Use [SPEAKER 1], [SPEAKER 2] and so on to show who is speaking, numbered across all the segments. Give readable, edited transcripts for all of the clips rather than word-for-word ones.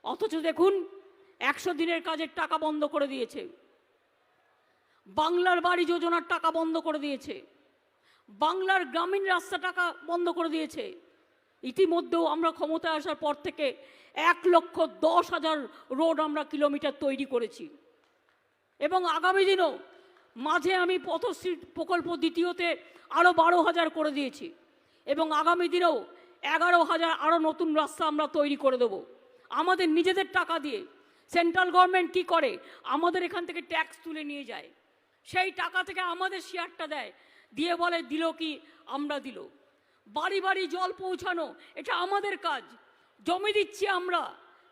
[SPEAKER 1] অথচ দেখুন 100 দিনের কাজের টাকা বন্ধ করে দিয়েছে, বাংলার বাড়ি যোজনার টাকা বন্ধ করে দিয়েছে, বাংলার গ্রামীণ রাস্তা টাকা বন্ধ করে দিয়েছে। ইতিমধ্যেও আমরা ক্ষমতায় আসার পর থেকে 1,10,000 রোড আমরা কিলোমিটার তৈরি করেছি এবং আগামী দিনও মাঝে আমি পথশ্রী প্রকল্প দ্বিতীয়তে আরও 12,000 করে দিয়েছি এবং আগামী দিনেও 11,000 আরও নতুন রাস্তা আমরা তৈরি করে দেব আমাদের নিজেদের টাকা দিয়ে। সেন্ট্রাল গভর্নমেন্ট কী করে, আমাদের এখান থেকে ট্যাক্স তুলে নিয়ে যায়, সেই টাকা থেকে আমাদের শেয়ারটা দেয়, দিয়ে বলে দিল কি আমরা দিল। বাড়ি বাড়ি জল পৌঁছানো এটা আমাদের কাজ, জমি দিচ্ছি আমরা,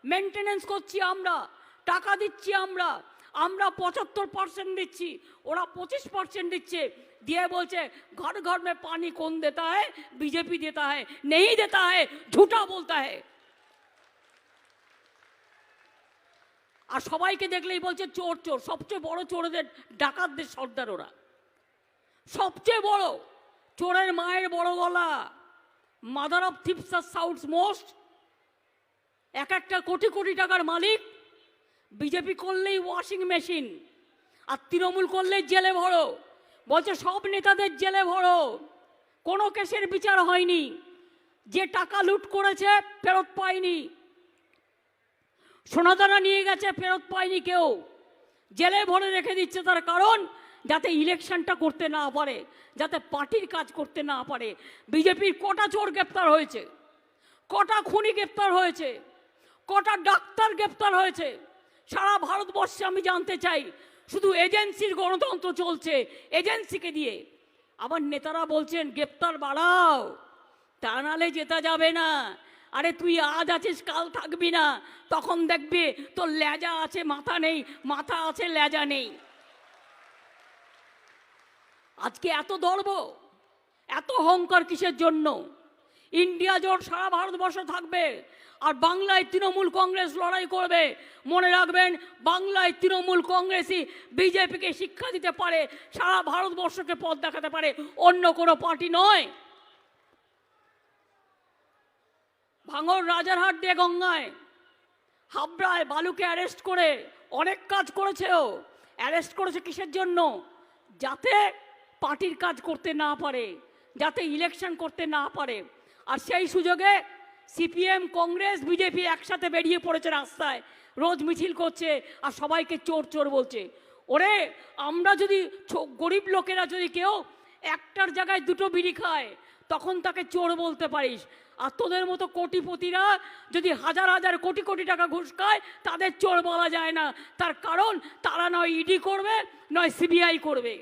[SPEAKER 1] মেনটেনেন্স করছি আমরা, টাকা দিচ্ছি আমরা, আমরা 75% দিচ্ছি, ওরা 25% দিচ্ছে, দিয়ে বলছে ঘর ঘর में पानी कौन देता है, बीजेपी देता है, नहीं देता है, झूठा बोलता है। আর সবাইকে দেখলেই বলছে চোর চোর। সবচেয়ে বড় চোরদের ডাকাতদের সর্দার ওরা, সবচেয়ে বড় চোরের মায়ের বড় গলা, মাদার অফ থিপস আর সাউথস মোস্ট। এক একটা কোটি কোটি টাকার মালিক। বিজেপি করলেই ওয়াশিং মেশিন, আর তৃণমূল করলেই জেলে ভরো। বলছে সব নেতাদের জেলে ভরো, কোনো কেসের বিচার হয়নি, যে টাকা লুট করেছে ফেরত পায়নি, সোনাদানা নিয়ে গেছে ফেরত পায়নি কেউ, জেলে ভরে রেখে দিচ্ছে। তার কারণ যাতে ইলেকশনটা করতে না পারে, যাতে পার্টির কাজ করতে না পারে। বিজেপির কটা চোর গ্রেপ্তার হয়েছে, কটা খুনি গ্রেপ্তার হয়েছে, কটা ডাক্তার গ্রেপ্তার হয়েছে সারা ভারতবর্ষে আমি জানতে চাই। শুধু এজেন্সির গণতন্ত্র চলছে, এজেন্সিকে দিয়ে। আবার নেতারা বলছেন গ্রেপ্তার বাড়াও, তা নাহলে জেতা যাবে না। আরে তুই আজ আছিস কাল থাকবি না, তখন দেখবি তোর লেজা আছে মাথা নেই, মাথা আছে লেজা নেই। আজকে এত দর্ব, এত অহংকার কিসের জন্য? ইন্ডিয়া জোট সারা ভারতবর্ষ থাকবে, আর বাংলায় তৃণমূল কংগ্রেস লড়াই করবে। মনে রাখবেন, বাংলায় তৃণমূল কংগ্রেসই বিজেপিকে শিক্ষা দিতে পারে, সারা ভারতবর্ষকে পথ দেখাতে পারে, অন্য কোনো পার্টি নয়। ভাঙড় রাজারহাট দিয়ে গঙ্গায়, হাবড়ায় বালুকে অ্যারেস্ট করে অনেক কাজ করেছে। ও অ্যারেস্ট করেছে কিসের জন্য? যাতে পার্টির কাজ করতে না পারে, যাতে ইলেকশন করতে না পারে। আর সেই সুযোগে সিপিএম, কংগ্রেস, বিজেপি একসাথে বেরিয়ে পড়েছে রাস্তায়, রোজ মিছিল করছে আর সবাইকে চোর চোর বলছে। ওরে, আমরা যদি গরিব লোকেরা যদি কেউ একটার জায়গায় দুটো বিড়ি খায়, তখন তাকে চোর বলতে পারিস। আর তোদের মতো কোটিপতিরা যদি হাজার হাজার কোটি কোটি টাকা ঘুষ খায়, তাদের চোর বলা যায় না। তার কারণ তারা নয় ইডি করবে, নয় সিবিআই করবে।